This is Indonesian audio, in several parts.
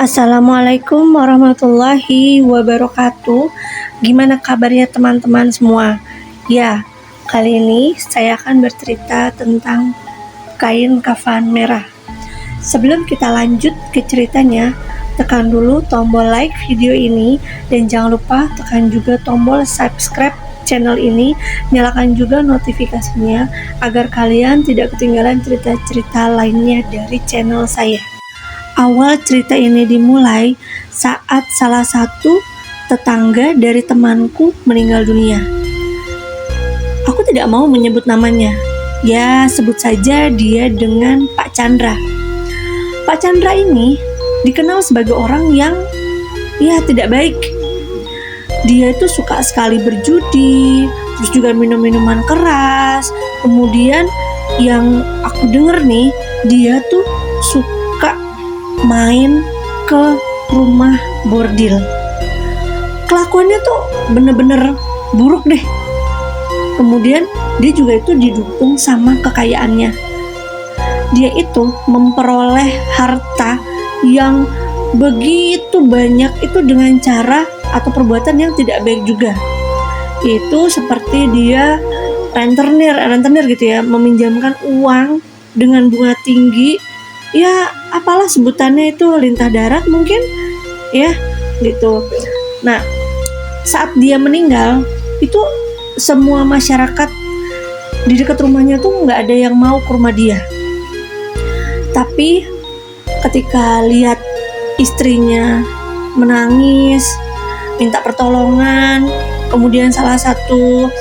Assalamualaikum warahmatullahi wabarakatuh. Gimana kabarnya teman-teman semua? Ya, kali ini saya akan bercerita tentang kain kafan merah. Sebelum kita lanjut ke ceritanya, tekan dulu tombol like video ini dan jangan lupa tekan juga tombol subscribe channel ini, nyalakan juga notifikasinya agar kalian tidak ketinggalan cerita-cerita lainnya dari channel saya. Awal cerita ini dimulai saat salah satu tetangga dari temanku meninggal dunia. Aku tidak mau menyebut namanya. Ya, sebut saja dia dengan Pak Chandra. Pak Chandra ini dikenal sebagai orang yang tidak baik. Dia itu suka sekali berjudi, terus juga minum minuman keras. Kemudian yang aku dengar nih, dia tuh suka main ke rumah bordil. Kelakuannya tuh bener-bener buruk deh. Kemudian dia juga itu didukung sama kekayaannya. Dia itu memperoleh harta yang begitu banyak itu dengan cara atau perbuatan yang tidak baik juga. Itu seperti dia rentenir gitu ya, meminjamkan uang dengan bunga tinggi. Ya, apalah sebutannya itu, lintah darat mungkin ya gitu. Nah, saat dia meninggal itu semua masyarakat di dekat rumahnya tuh nggak ada yang mau ke rumah dia. Tapi ketika lihat istrinya menangis, minta pertolongan, kemudian salah satu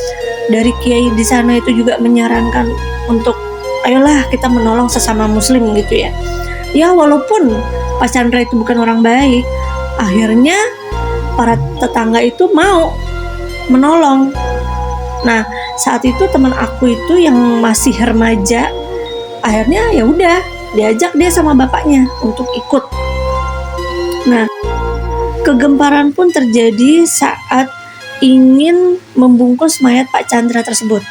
dari kiai di sana itu juga menyarankan untuk ayolah kita menolong sesama muslim gitu ya. Ya, walaupun Pak Chandra itu bukan orang baik, akhirnya para tetangga itu mau menolong. Nah, saat itu teman aku itu yang masih remaja, akhirnya ya udah diajak dia sama bapaknya untuk ikut. Nah, kegemparan pun terjadi saat ingin membungkus mayat Pak Chandra tersebut.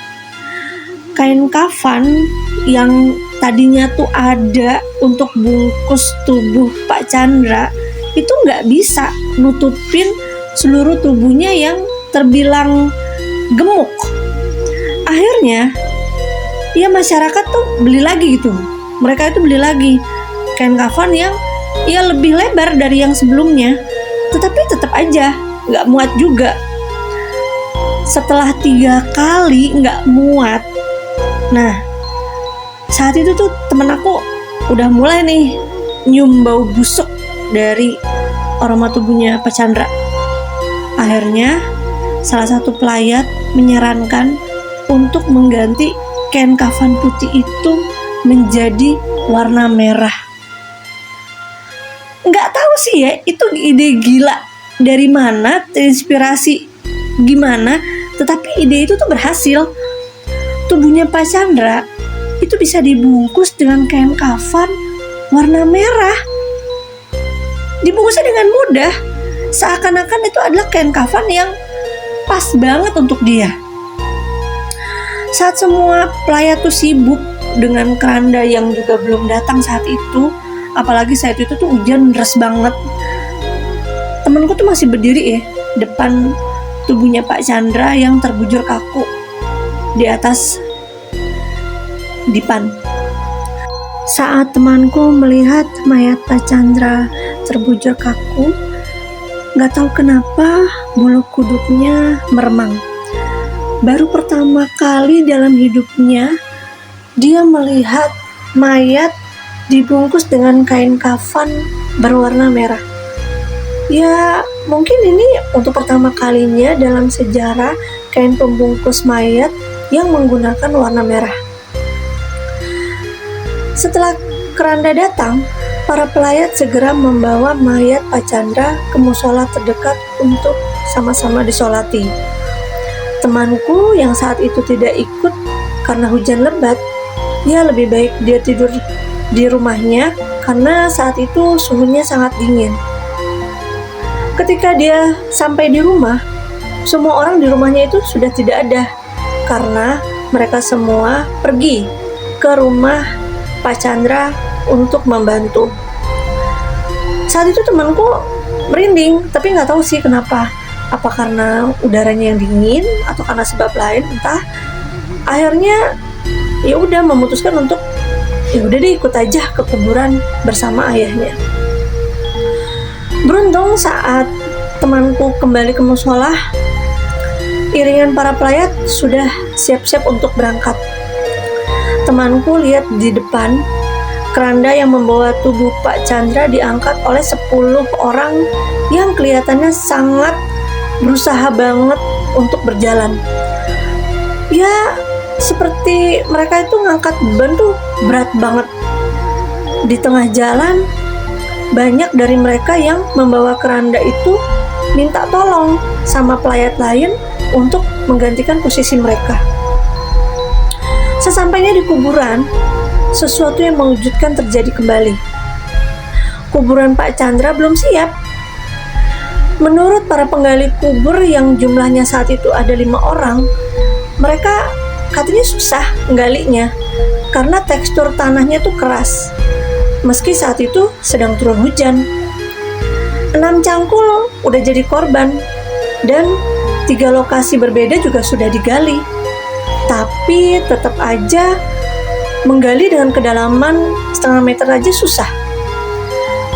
Kain kafan yang tadinya tuh ada untuk bungkus tubuh Pak Chandra itu nggak bisa nutupin seluruh tubuhnya yang terbilang gemuk. Akhirnya ya masyarakat tuh beli lagi gitu. Mereka itu beli lagi kain kafan yang lebih lebar dari yang sebelumnya, tetapi tetap aja nggak muat juga. Setelah 3 kali nggak muat, nah saat itu tuh temen aku udah mulai nih nyium bau busuk dari aroma tubuhnya Pak Chandra. Akhirnya salah satu pelayat menyarankan untuk mengganti kain kafan putih itu menjadi warna merah. Nggak tahu sih ya, itu ide gila dari mana, terinspirasi gimana, tetapi ide itu tuh berhasil. Tubuhnya Pak Chandra itu bisa dibungkus dengan kain kafan warna merah. Dibungkusnya dengan mudah, seakan-akan itu adalah kain kafan yang pas banget untuk dia. Saat semua pelayat tuh sibuk dengan keranda yang juga belum datang saat itu, apalagi saat itu tuh hujan deras banget, temenku tuh masih berdiri ya depan tubuhnya Pak Chandra yang terbujur kaku di atas dipan. Saat temanku melihat mayat Pak Chandra terbujur kaku, gak tahu kenapa bulu kuduknya meremang. Baru pertama kali dalam hidupnya dia melihat mayat dibungkus dengan kain kafan berwarna merah. Ya, mungkin ini untuk pertama kalinya dalam sejarah kain pembungkus mayat yang menggunakan warna merah. Setelah keranda datang, para pelayat segera membawa mayat Pak Chandra ke musola terdekat untuk sama-sama disolati. Temanku yang saat itu tidak ikut karena hujan lebat, ya lebih baik dia tidur di rumahnya karena saat itu suhunya sangat dingin. Ketika dia sampai di rumah, semua orang di rumahnya itu sudah tidak ada karena mereka semua pergi ke rumah Pak Chandra untuk membantu. Saat itu temanku merinding, tapi nggak tahu sih kenapa. Apa karena udaranya yang dingin atau karena sebab lain, entah. Akhirnya ya udah memutuskan untuk ya udah deh ikut aja ke kuburan bersama ayahnya. Beruntung saat temanku kembali ke musola, iringan para pelayat sudah siap-siap untuk berangkat. Temanku lihat di depan, keranda yang membawa tubuh Pak Chandra diangkat oleh 10 orang yang kelihatannya sangat berusaha banget untuk berjalan. Ya, seperti mereka itu ngangkat beban tuh berat banget. Di tengah jalan, banyak dari mereka yang membawa keranda itu minta tolong sama pelayat lain untuk menggantikan posisi mereka. Sesampainya di kuburan, sesuatu yang mengejutkan terjadi kembali. Kuburan Pak Chandra belum siap. Menurut para penggali kubur yang jumlahnya saat itu ada 5 orang, mereka katanya susah menggalinya karena tekstur tanahnya tuh keras. Meski saat itu sedang turun hujan. 6 cangkul udah jadi korban dan 3 lokasi berbeda juga sudah digali. Tapi tetap aja menggali dengan kedalaman setengah meter aja susah.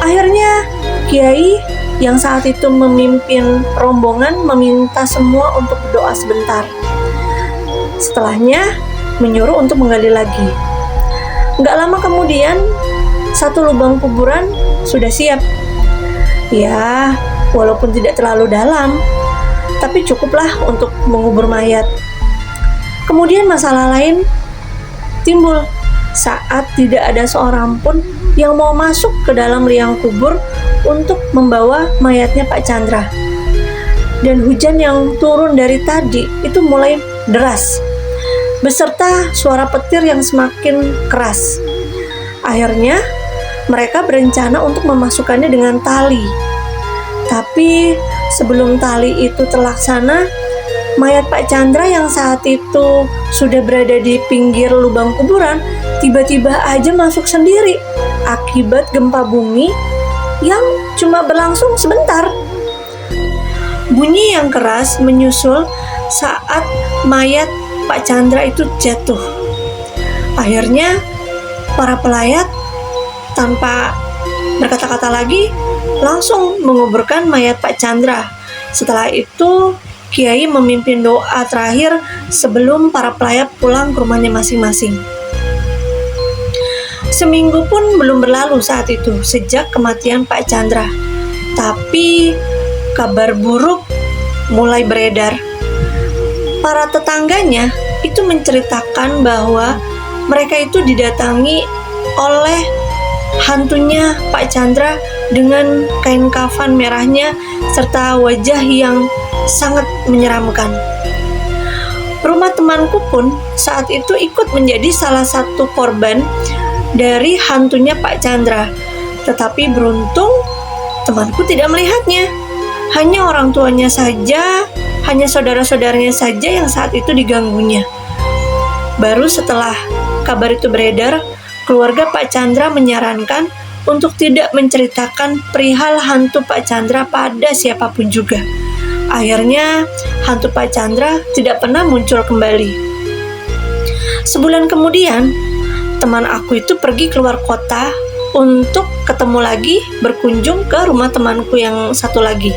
Akhirnya Kiai yang saat itu memimpin rombongan meminta semua untuk berdoa sebentar. Setelahnya menyuruh untuk menggali lagi. Nggak lama kemudian, satu lubang kuburan sudah siap. Ya, walaupun tidak terlalu dalam, tapi cukuplah untuk mengubur mayat. Kemudian masalah lain timbul saat tidak ada seorang pun yang mau masuk ke dalam liang kubur untuk membawa mayatnya Pak Chandra. Dan hujan yang turun dari tadi itu mulai deras, beserta suara petir yang semakin keras. Akhirnya mereka berencana untuk memasukkannya dengan tali. Tapi sebelum tali itu terlaksana, mayat Pak Chandra yang saat itu sudah berada di pinggir lubang kuburan tiba-tiba aja masuk sendiri akibat gempa bumi yang cuma berlangsung sebentar. Bunyi yang keras menyusul saat mayat Pak Chandra itu jatuh. Akhirnya para pelayat tanpa berkata-kata lagi langsung menguburkan mayat Pak Chandra. Setelah itu Kiai memimpin doa terakhir sebelum para pelayat pulang ke rumahnya masing-masing. Seminggu pun belum berlalu saat itu sejak kematian Pak Chandra. Tapi kabar buruk mulai beredar. Para tetangganya itu menceritakan bahwa mereka itu didatangi oleh hantunya Pak Chandra dengan kain kafan merahnya serta wajah yang sangat menyeramkan. Rumah temanku pun saat itu ikut menjadi salah satu korban dari hantunya Pak Chandra. Tetapi beruntung temanku tidak melihatnya. Hanya orang tuanya saja, hanya saudara-saudaranya saja yang saat itu diganggunya. Baru setelah kabar itu beredar, keluarga Pak Chandra menyarankan untuk tidak menceritakan perihal hantu Pak Chandra pada siapapun juga. Akhirnya hantu Pak Chandra tidak pernah muncul kembali. Sebulan kemudian, teman aku itu pergi keluar kota untuk ketemu lagi, berkunjung ke rumah temanku yang satu lagi.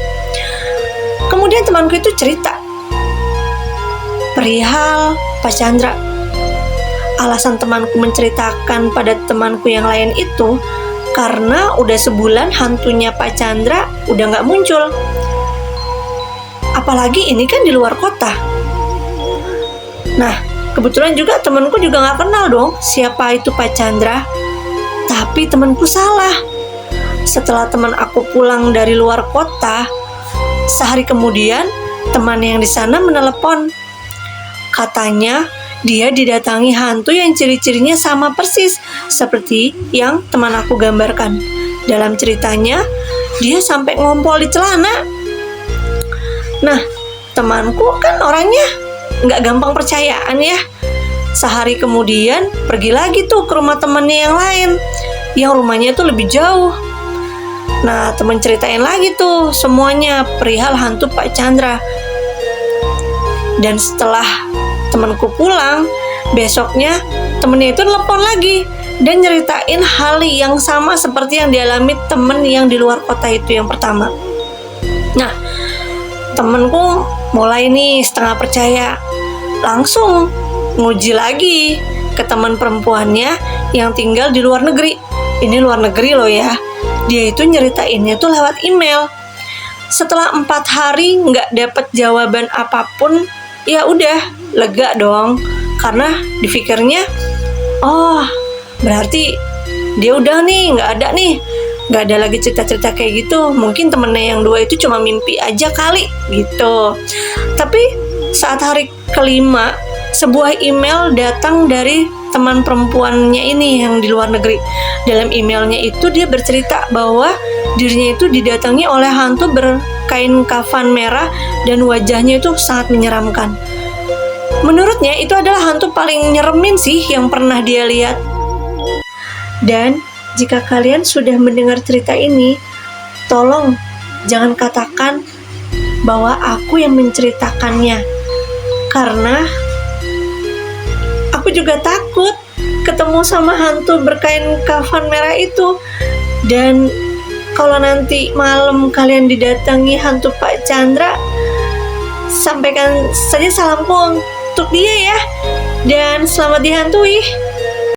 Kemudian temanku itu cerita perihal Pak Chandra. Alasan temanku menceritakan pada temanku yang lain itu karena udah sebulan hantunya Pak Chandra udah nggak muncul. Apalagi ini kan di luar kota. Nah, kebetulan juga temanku juga nggak kenal dong siapa itu Pak Chandra. Tapi temanku salah. Setelah teman aku pulang dari luar kota, sehari kemudian teman yang di sana menelepon. Katanya dia didatangi hantu yang ciri-cirinya sama persis seperti yang teman aku gambarkan. Dalam ceritanya, dia sampai ngompol di celana. Nah, temanku kan orangnya nggak gampang percayaan ya. Sehari kemudian pergi lagi tuh ke rumah temannya yang lain, yang rumahnya itu lebih jauh. Nah, temen ceritain lagi tuh semuanya perihal hantu Pak Chandra. Dan setelah temanku pulang, besoknya temennya itu nelpon lagi dan nyeritain hal yang sama seperti yang dialami temen yang di luar kota itu yang pertama. Nah, temenku mulai nih setengah percaya, langsung nguji lagi ke teman perempuannya yang tinggal di luar negeri. Ini luar negeri loh ya. Dia itu nyeritainnya tuh lewat email. Setelah 4 hari nggak dapet jawaban apapun, ya udah lega dong. Karena dipikirnya, oh berarti dia udah nih nggak ada lagi cerita-cerita kayak gitu. Mungkin temennya yang 2 itu cuma mimpi aja kali gitu. Tapi saat hari kelima, sebuah email datang dari teman perempuannya ini yang di luar negeri. Dalam emailnya itu dia bercerita bahwa dirinya itu didatangi oleh hantu berkain kafan merah dan wajahnya itu sangat menyeramkan. Menurutnya itu adalah hantu paling nyeremin sih yang pernah dia lihat. Dan jika kalian sudah mendengar cerita ini, tolong jangan katakan bahwa aku yang menceritakannya, karena aku juga takut ketemu sama hantu berkain kafan merah itu. Dan kalau nanti malam kalian didatangi hantu Pak Chandra, sampaikan saja salamku untuk dia ya. Dan selamat dihantui.